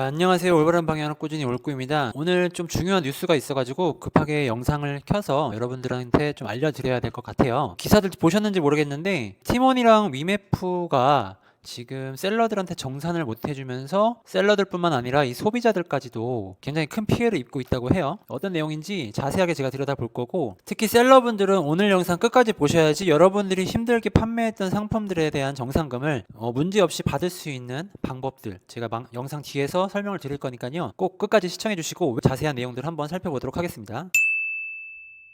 안녕하세요. 올바른 방향으로 꾸준히 올꾸입니다. 오늘 좀 중요한 뉴스가 있어가지고 급하게 영상을 켜서 여러분들한테 좀 알려드려야 될 것 같아요. 기사들 보셨는지 모르겠는데 티몬이랑 위메프가 지금 셀러들한테 정산을 못 해주면서 셀러들뿐만 아니라 이 소비자들까지도 굉장히 큰 피해를 입고 있다고 해요. 어떤 내용인지 자세하게 제가 들여다볼 거고, 특히 셀러분들은 오늘 영상 끝까지 보셔야지 여러분들이 힘들게 판매했던 상품들에 대한 정산금을 문제없이 받을 수 있는 방법들 제가 영상 뒤에서 설명을 드릴 거니까요. 꼭 끝까지 시청해 주시고 자세한 내용들 한번 살펴보도록 하겠습니다.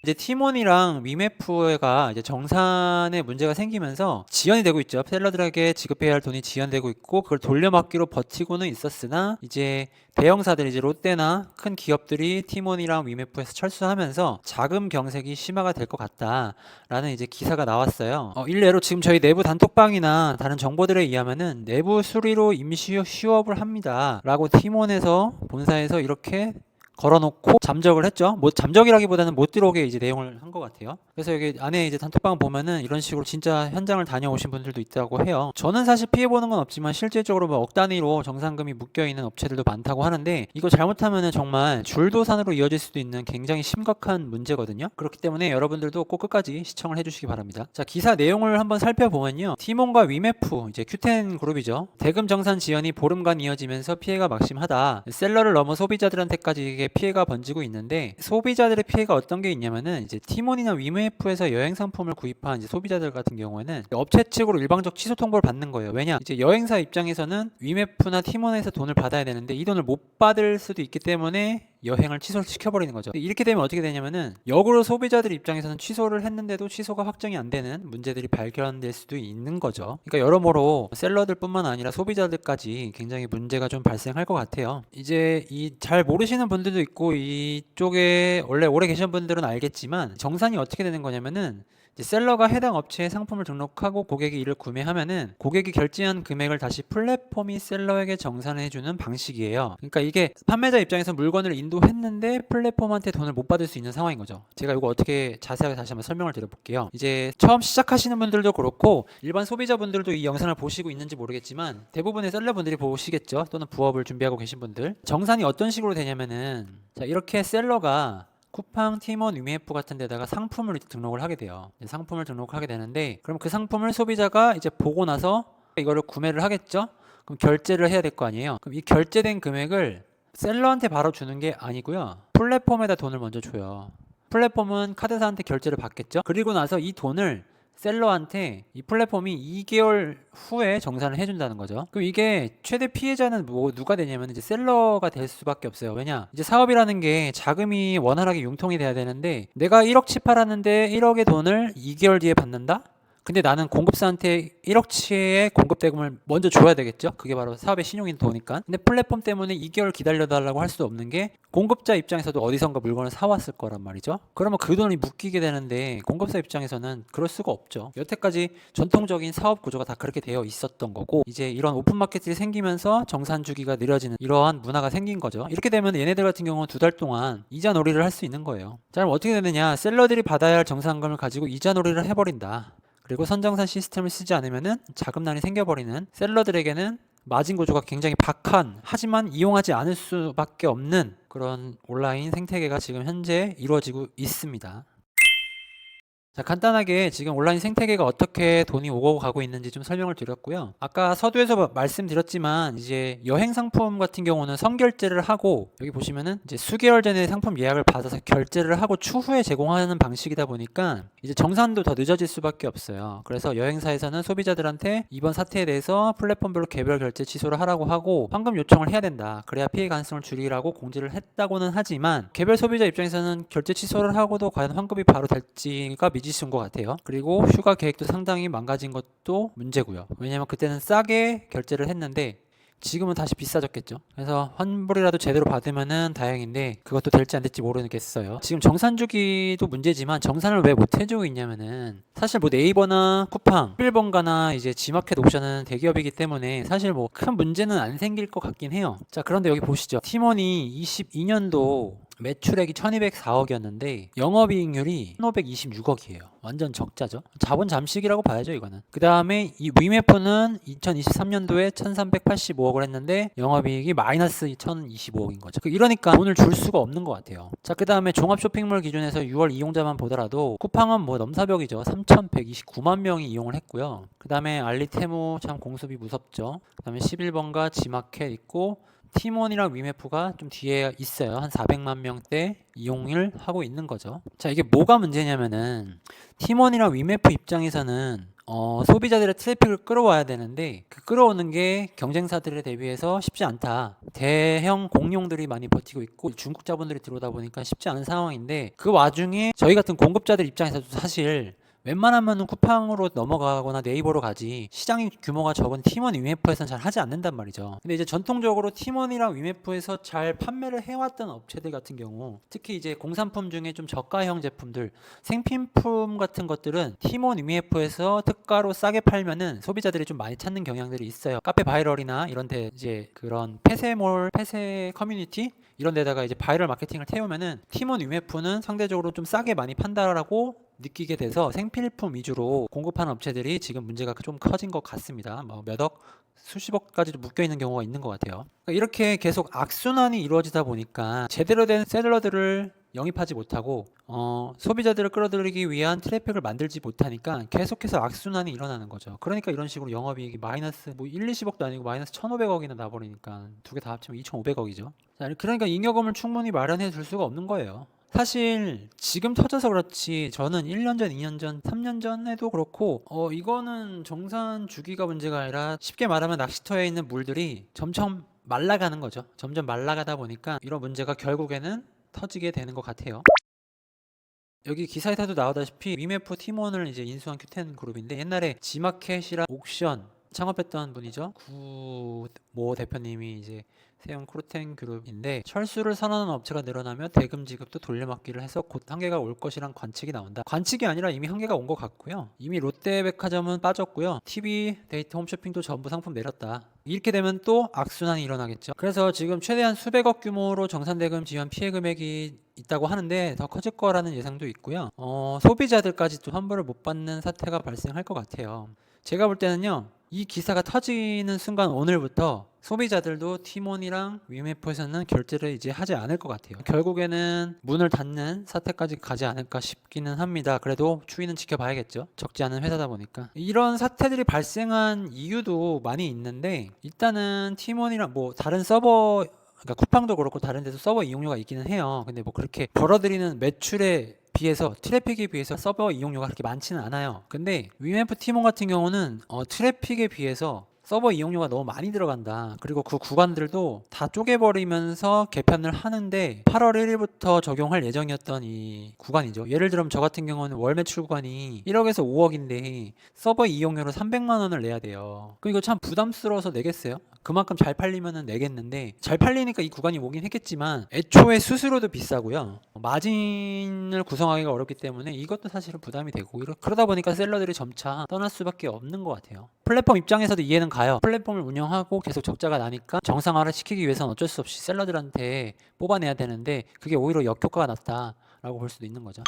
이제 티몬이랑 위메프가 이제 정산에 문제가 생기면서 지연이 되고 있죠. 셀러들에게 지급해야 할 돈이 지연되고 있고, 그걸 돌려막기로 버티고는 있었으나 이제 대형사들, 이제 롯데나 큰 기업들이 티몬이랑 위메프에서 철수하면서 자금 경색이 심화가 될 것 같다라는 이제 기사가 나왔어요. 일례로 지금 저희 내부 단톡방이나 다른 정보들에 의하면은 내부 수리로 임시 휴업을 합니다라고 티몬에서 본사에서 이렇게 걸어놓고 잠적을 했죠. 뭐 잠적이라기보다는 못 들어오게 이제 내용을 한 것 같아요. 그래서 여기 안에 이제 단톡방 보면은 이런 식으로 진짜 현장을 다녀오신 분들도 있다고 해요. 저는 사실 피해보는 건 없지만 실질적으로 뭐 억 단위로 정산금이 묶여있는 업체들도 많다고 하는데, 이거 잘못하면은 정말 줄도산으로 이어질 수도 있는 굉장히 심각한 문제거든요. 그렇기 때문에 여러분들도 꼭 끝까지 시청을 해주시기 바랍니다. 자, 기사 내용을 한번 살펴보면요. 티몬과 위메프, 이제 큐텐 그룹이죠. 대금 정산 지연이 보름간 이어지면서 피해가 막심하다. 셀러를 넘어 소비자들한테까지 이게 피해가 번지고 있는데, 소비자들의 피해가 어떤 게 있냐면은 이제 티몬이나 위메프에서 여행 상품을 구입한 이제 소비자들 같은 경우에는 업체 측으로 일방적 취소 통보를 받는 거예요. 왜냐? 이제 여행사 입장에서는 위메프나 티몬에서 돈을 받아야 되는데 이 돈을 못 받을 수도 있기 때문에 여행을 취소를 시켜버리는 거죠. 이렇게 되면 어떻게 되냐면은 역으로 소비자들 입장에서는 취소를 했는데도 취소가 확정이 안 되는 문제들이 발견될 수도 있는 거죠. 그러니까 여러모로 셀러들뿐만 아니라 소비자들까지 굉장히 문제가 좀 발생할 것 같아요. 이제 이 잘 모르시는 분들도 있고, 이쪽에 원래 오래 계신 분들은 알겠지만 정산이 어떻게 되는 거냐면은 이제 셀러가 해당 업체에 상품을 등록하고 고객이 이를 구매하면은 고객이 결제한 금액을 다시 플랫폼이 셀러에게 정산을 해주는 방식이에요. 그러니까 이게 판매자 입장에서 물건을 인도했는데 플랫폼한테 돈을 못 받을 수 있는 상황인 거죠. 제가 이거 어떻게 자세하게 다시 한번 설명을 드려볼게요. 이제 처음 시작하시는 분들도 그렇고 일반 소비자분들도 이 영상을 보시고 있는지 모르겠지만 대부분의 셀러분들이 보시겠죠. 또는 부업을 준비하고 계신 분들. 정산이 어떤 식으로 되냐면은, 자, 이렇게 셀러가 쿠팡, 티몬, 위메프 같은 데다가 상품을 등록을 하게 돼요. 상품을 등록하게 되는데, 그럼 그 상품을 소비자가 이제 보고 나서 이거를 구매를 하겠죠? 그럼 결제를 해야 될 거 아니에요? 그럼 이 결제된 금액을 셀러한테 바로 주는 게 아니고요. 플랫폼에다 돈을 먼저 줘요. 플랫폼은 카드사한테 결제를 받겠죠? 그리고 나서 이 돈을 셀러한테 이 플랫폼이 2개월 후에 정산을 해준다는 거죠. 그럼 이게 최대 피해자는 뭐 누가 되냐면 이제 셀러가 될 수밖에 없어요. 왜냐? 이제 사업이라는 게 자금이 원활하게 융통이 돼야 되는데, 내가 1억치 팔았는데 1억의 돈을 2개월 뒤에 받는다? 근데 나는 공급사한테 1억치의 공급 대금을 먼저 줘야 되겠죠? 그게 바로 사업의 신용인 도니까. 근데 플랫폼 때문에 2개월 기다려달라고 할 수도 없는 게, 공급자 입장에서도 어디선가 물건을 사왔을 거란 말이죠. 그러면 그 돈이 묶이게 되는데 공급사 입장에서는 그럴 수가 없죠. 여태까지 전통적인 사업 구조가 다 그렇게 되어 있었던 거고, 이제 이런 오픈마켓이 생기면서 정산 주기가 느려지는 이러한 문화가 생긴 거죠. 이렇게 되면 얘네들 같은 경우는 2달 동안 이자 놀이를 할 수 있는 거예요. 자, 그럼 어떻게 되느냐? 셀러들이 받아야 할 정산금을 가지고 이자 놀이를 해버린다. 그리고 선정산 시스템을 쓰지 않으면은 자금난이 생겨버리는, 셀러들에게는 마진 구조가 굉장히 박한, 하지만 이용하지 않을 수밖에 없는 그런 온라인 생태계가 지금 현재 이루어지고 있습니다. 자, 간단하게 지금 온라인 생태계가 어떻게 돈이 오고 가고 있는지 좀 설명을 드렸고요. 아까 서두에서 말씀드렸지만 이제 여행 상품 같은 경우는 선결제를 하고, 여기 보시면은 이제 수개월 전에 상품 예약을 받아서 결제를 하고 추후에 제공하는 방식이다 보니까 이제 정산도 더 늦어질 수밖에 없어요. 그래서 여행사에서는 소비자들한테 이번 사태에 대해서 플랫폼별로 개별 결제 취소를 하라고 하고 환금 요청을 해야 된다. 그래야 피해 가능성을 줄이라고 공지를 했다고는 하지만, 개별 소비자 입장에서는 결제 취소를 하고도 과연 환급이 바로 될지가 미지수인 것 같아요. 그리고 휴가 계획도 상당히 망가진 것도 문제고요. 왜냐면 그때는 싸게 결제를 했는데 지금은 다시 비싸졌겠죠. 그래서 환불이라도 제대로 받으면은 다행인데 그것도 될지 안 될지 모르겠어요. 지금 정산 주기도 문제지만 정산을 왜 못 해주고 있냐면은, 사실 뭐 네이버나 쿠팡, 11번가나 이제 지마켓 옵션은 대기업이기 때문에 사실 뭐 큰 문제는 안 생길 것 같긴 해요. 자, 그런데 여기 보시죠. 티몬이 22년도 매출액이 1204억이었는데 영업이익률이 1526억이에요. 완전 적자죠. 자본 잠식이라고 봐야죠, 이거는. 그 다음에 이 위메프는 2023년도에 1385억을 했는데 영업이익이 마이너스 1025억인 거죠. 이러니까 돈을 줄 수가 없는 것 같아요. 자, 그 다음에 종합 쇼핑몰 기준에서 6월 이용자만 보더라도 쿠팡은 뭐 넘사벽이죠. 3129만 명이 이용을 했고요. 그 다음에 알리테무 참 공습이 무섭죠. 그 다음에 11번가 지마켓 있고 티몬이랑 위메프가 좀 뒤에 있어요. 한 400만 명대 이용을 하고 있는 거죠. 자, 이게 뭐가 문제냐면은 티몬이랑 위메프 입장에서는 소비자들의 트래픽을 끌어와야 되는데 그 끌어오는 게 경쟁사들에 대비해서 쉽지 않다. 대형 공룡들이 많이 버티고 있고 중국 자본들이 들어오다 보니까 쉽지 않은 상황인데 그 와중에 저희 같은 공급자들 입장에서도 사실 웬만하면 쿠팡으로 넘어가거나 네이버로 가지 시장 규모가 적은 티몬 위메프에서는 잘 하지 않는단 말이죠. 근데 이제 전통적으로 티몬이랑 위메프에서 잘 판매를 해왔던 업체들 같은 경우 특히 이제 공산품 중에 좀 저가형 제품들 생필품 같은 것들은 티몬 위메프에서 특가로 싸게 팔면은 소비자들이 좀 많이 찾는 경향들이 있어요. 카페 바이럴이나 이런 데 이제 그런 폐쇄몰, 폐쇄 커뮤니티 이런 데다가 이제 바이럴 마케팅을 태우면은 티몬 위메프는 상대적으로 좀 싸게 많이 판다라고 느끼게 돼서 생필품 위주로 공급하는 업체들이 지금 문제가 좀 커진 것 같습니다. 뭐 몇억, 수십억까지도 묶여 있는 경우가 있는 것 같아요. 그러니까 이렇게 계속 악순환이 이루어지다 보니까 제대로 된 셀러들을 영입하지 못하고 소비자들을 끌어들이기 위한 트래픽을 만들지 못하니까 계속해서 악순환이 일어나는 거죠. 그러니까 이런 식으로 영업이익이 마이너스 뭐 1, 20억도 아니고 마이너스 1,500억이나 나버리니까 두 개 다 합치면 2,500억이죠. 그러니까 잉여금을 충분히 마련해 줄 수가 없는 거예요. 사실 지금 터져서 그렇지 저는 1년 전, 2년 전, 3년 전에도 그렇고 이거는 정산 주기가 문제가 아니라 쉽게 말하면 낚시터에 있는 물들이 점점 말라가는 거죠. 점점 말라가다 보니까 이런 문제가 결국에는 터지게 되는 것 같아요. 여기 기사에서도 나오다시피 위메프 팀원을 이제 인수한 큐텐 그룹인데 옛날에 지마켓이랑 옥션 창업했던 분이죠. 구모 대표님이 이제 세운 크루텐 그룹인데 철수를 선언하는 업체가 늘어나며 대금 지급도 돌려막기를 해서 곧 한계가 올 것이란 관측이 나온다. 관측이 아니라 이미 한계가 온 것 같고요. 이미 롯데백화점은 빠졌고요. TV, 데이터, 홈쇼핑도 전부 상품 내렸다. 이렇게 되면 또 악순환이 일어나겠죠. 그래서 지금 최대한 수백억 규모로 정산대금 지원 피해 금액이 있다고 하는데 더 커질 거라는 예상도 있고요. 소비자들까지 또 환불을 못 받는 사태가 발생할 것 같아요. 제가 볼 때는요. 이 기사가 터지는 순간 오늘부터 소비자들도 티몬이랑 위메프에서는 결제를 이제 하지 않을 것 같아요. 결국에는 문을 닫는 사태까지 가지 않을까 싶기는 합니다. 그래도 추이는 지켜봐야겠죠. 적지 않은 회사다 보니까. 이런 사태들이 발생한 이유도 많이 있는데 일단은 티몬이랑 뭐 다른 서버 그러니까 쿠팡도 그렇고 다른 데도 서버 이용료가 있기는 해요. 근데 뭐 그렇게 벌어들이는 매출에 비해서 트래픽에 비해서 서버 이용료가 그렇게 많지는 않아요. 근데 위메프 티몬 같은 경우는 트래픽에 비해서 서버 이용료가 너무 많이 들어간다. 그리고 그 구간들도 다 쪼개버리면서 개편을 하는데 8월 1일부터 적용할 예정이었던 이 구간이죠. 예를 들면 저 같은 경우는 월 매출 구간이 1억에서 5억인데 서버 이용료로 300만 원을 내야 돼요. 그럼 이거 참 부담스러워서 내겠어요? 그만큼 잘 팔리면은 내겠는데 잘 팔리니까 이 구간이 오긴 했겠지만 애초에 수수료도 비싸고요. 마진을 구성하기가 어렵기 때문에 이것도 사실은 부담이 되고 그러다 보니까 셀러들이 점차 떠날 수밖에 없는 것 같아요. 플랫폼 입장에서도 이해는 가요. 플랫폼을 운영하고 계속 적자가 나니까 정상화를 시키기 위해서는 어쩔 수 없이 셀러들한테 뽑아내야 되는데 그게 오히려 역효과가 났다라고 볼 수도 있는 거죠.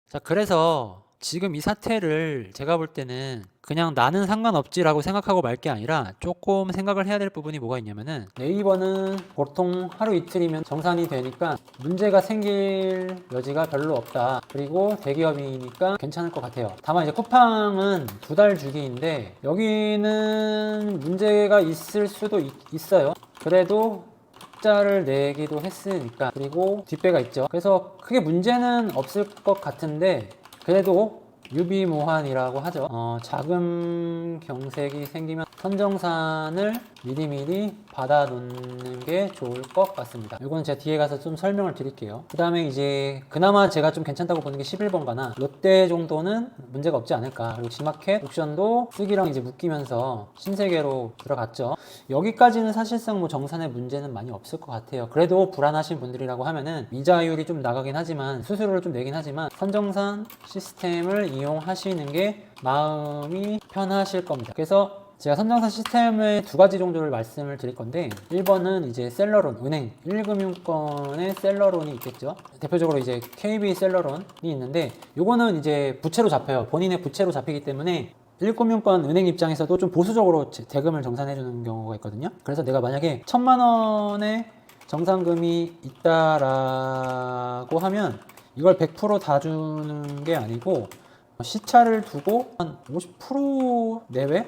자, 그래서 지금 이 사태를 제가 볼 때는 그냥 나는 상관없지라고 생각하고 말 게 아니라 조금 생각을 해야 될 부분이 뭐가 있냐면은 네이버는 보통 하루 이틀이면 정산이 되니까 문제가 생길 여지가 별로 없다. 그리고 대기업이니까 괜찮을 것 같아요. 다만 이제 쿠팡은 2달 주기인데 여기는 문제가 있을 수도 있어요. 그래도 흑자를 내기도 했으니까 그리고 뒷배가 있죠. 그래서 크게 문제는 없을 것 같은데 그래도 유비무환이라고 하죠. 자금 경색이 생기면 선정산을 미리미리 받아놓는 게 좋을 것 같습니다. 이건 제가 뒤에 가서 좀 설명을 드릴게요. 그 다음에 이제 그나마 제가 좀 괜찮다고 보는 게 11번가나 롯데 정도는 문제가 없지 않을까. 그리고 지마켓, 옥션도 쓰기랑 이제 묶이면서 신세계로 들어갔죠. 여기까지는 사실상 뭐 정산의 문제는 많이 없을 것 같아요. 그래도 불안하신 분들이라고 하면은 이자율이 좀 나가긴 하지만 수수료를 좀 내긴 하지만 선정산 시스템을 이용하시는 게 마음이 편하실 겁니다. 그래서 제가 선정산 시스템의 두 가지 정도를 말씀을 드릴 건데 1번은 이제 셀러론, 은행, 1금융권의 셀러론이 있겠죠. 대표적으로 이제 KB 셀러론이 있는데 요거는 이제 부채로 잡혀요. 본인의 부채로 잡히기 때문에 1금융권 은행 입장에서도 좀 보수적으로 대금을 정산해 주는 경우가 있거든요. 그래서 내가 만약에 1000만 원의 정산금이 있다라고 하면 이걸 100% 다 주는 게 아니고 시차를 두고 한 50% 내외로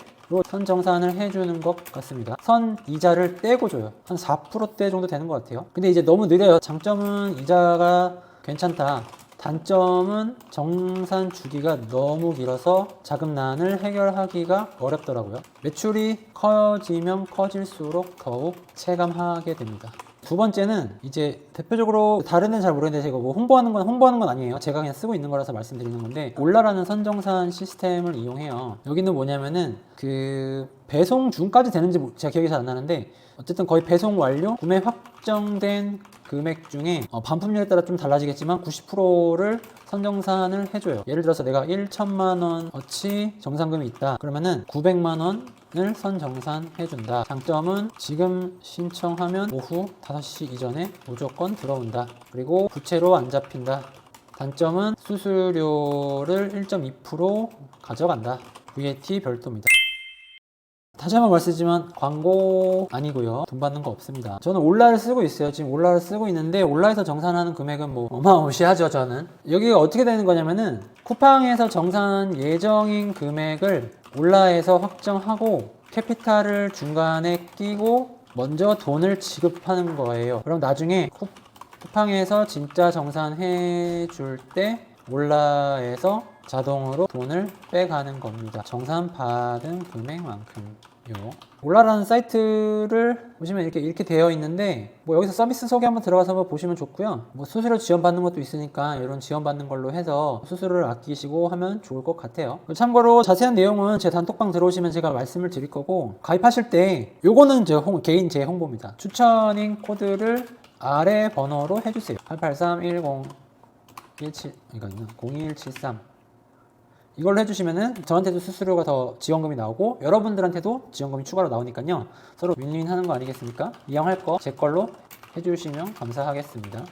선정산을 해주는 것 같습니다. 선 이자를 떼고 줘요. 한 4%대 정도 되는 것 같아요. 근데 이제 너무 느려요. 장점은 이자가 괜찮다. 단점은 정산 주기가 너무 길어서 자금난을 해결하기가 어렵더라고요. 매출이 커지면 커질수록 더욱 체감하게 됩니다. 두 번째는 이제 대표적으로 다른 데는 잘 모르겠는데 제가 뭐 홍보하는 건 아니에요. 제가 그냥 쓰고 있는 거라서 말씀드리는 건데 올라라는 선정산 시스템을 이용해요. 여기는 뭐냐면은 그 배송 중까지 되는지 제가 기억이 잘 안 나는데 어쨌든 거의 배송 완료, 구매 확정된 금액 중에 반품률에 따라 좀 달라지겠지만 90%를 선정산을 해줘요. 예를 들어서 내가 1천만 원어치 정산금이 있다. 그러면은 900만 원을 선정산해준다. 장점은 지금 신청하면 오후 5시 이전에 무조건 들어온다. 그리고 부채로 안 잡힌다. 단점은 수수료를 1.2% 가져간다. VAT 별도입니다. 다시 한번 말씀드리지만 광고 아니고요. 돈 받는 거 없습니다. 저는 올라를 쓰고 있어요. 지금 올라를 쓰고 있는데 올라에서 정산하는 금액은 뭐 어마어마시하죠. 저는 여기가 어떻게 되는 거냐면은 쿠팡에서 정산 예정인 금액을 올라에서 확정하고 캐피탈을 중간에 끼고 먼저 돈을 지급하는 거예요. 그럼 나중에 쿠팡에서 진짜 정산해 줄 때 올라에서 자동으로 돈을 빼가는 겁니다. 정산 받은 금액만큼요. 올라라는 사이트를 보시면 이렇게 되어 있는데 뭐 여기서 서비스 소개 한번 들어가서 한번 보시면 좋고요. 뭐 수수료 지원받는 것도 있으니까 이런 지원받는 걸로 해서 수수료를 아끼시고 하면 좋을 것 같아요. 참고로 자세한 내용은 제 단톡방 들어오시면 제가 말씀을 드릴 거고 가입하실 때 요거는 개인 제 홍보입니다. 추천인 코드를 아래 번호로 해주세요. 883-1017 이거 있나? 0173 이걸로 해주시면은 저한테도 수수료가 더 지원금이 나오고 여러분들한테도 지원금이 추가로 나오니까요. 서로 윈윈 하는 거 아니겠습니까? 이왕할 거 제 걸로 해주시면 감사하겠습니다.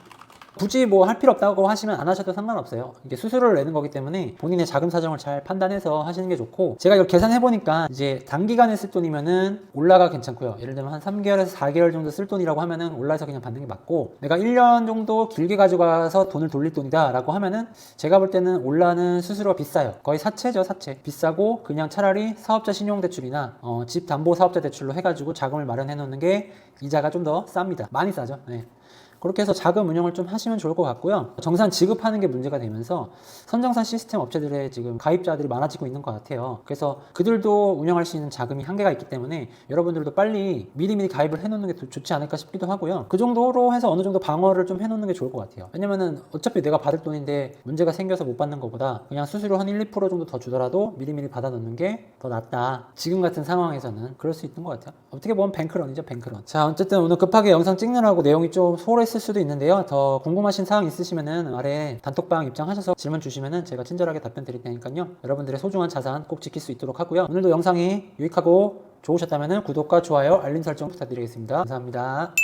굳이 뭐 할 필요 없다고 하시면 안 하셔도 상관없어요. 이게 수수료를 내는 거기 때문에 본인의 자금 사정을 잘 판단해서 하시는 게 좋고 제가 이걸 계산해 보니까 이제 단기간에 쓸 돈이면은 올라가 괜찮고요. 예를 들면 한 3개월에서 4개월 정도 쓸 돈이라고 하면은 올라에서 그냥 받는 게 맞고 내가 1년 정도 길게 가져가서 돈을 돌릴 돈이다 라고 하면은 제가 볼 때는 올라는 수수료가 비싸요. 거의 사채죠, 사채. 비싸고 그냥 차라리 사업자 신용대출이나 집 담보 사업자 대출로 해가지고 자금을 마련해 놓는 게 이자가 좀 더 쌉니다. 많이 싸죠. 네. 그렇게 해서 자금 운영을 좀 하시면 좋을 것 같고요. 정산 지급하는 게 문제가 되면서 선정산 시스템 업체들의 지금 가입자들이 많아지고 있는 것 같아요. 그래서 그들도 운영할 수 있는 자금이 한계가 있기 때문에 여러분들도 빨리 미리미리 가입을 해놓는 게 좋지 않을까 싶기도 하고요. 그 정도로 해서 어느 정도 방어를 좀 해놓는 게 좋을 것 같아요. 왜냐면은 어차피 내가 받을 돈인데 문제가 생겨서 못 받는 것보다 그냥 수수료 한 1, 2% 정도 더 주더라도 미리미리 받아 놓는 게 더 낫다. 지금 같은 상황에서는 그럴 수 있는 것 같아요. 어떻게 보면 뱅크런이죠, 뱅크런. 자, 어쨌든 오늘 급하게 영상 찍느라고 내용이 좀 소홀했을 수도 있는데요. 더 궁금하신 사항 있으시면은 아래 단톡방 입장하셔서 질문 주시면은 제가 친절하게 답변 드릴 테니까요. 여러분들의 소중한 자산 꼭 지킬 수 있도록 하고요. 오늘도 영상이 유익하고 좋으셨다면은 구독과 좋아요, 알림 설정 부탁드리겠습니다. 감사합니다.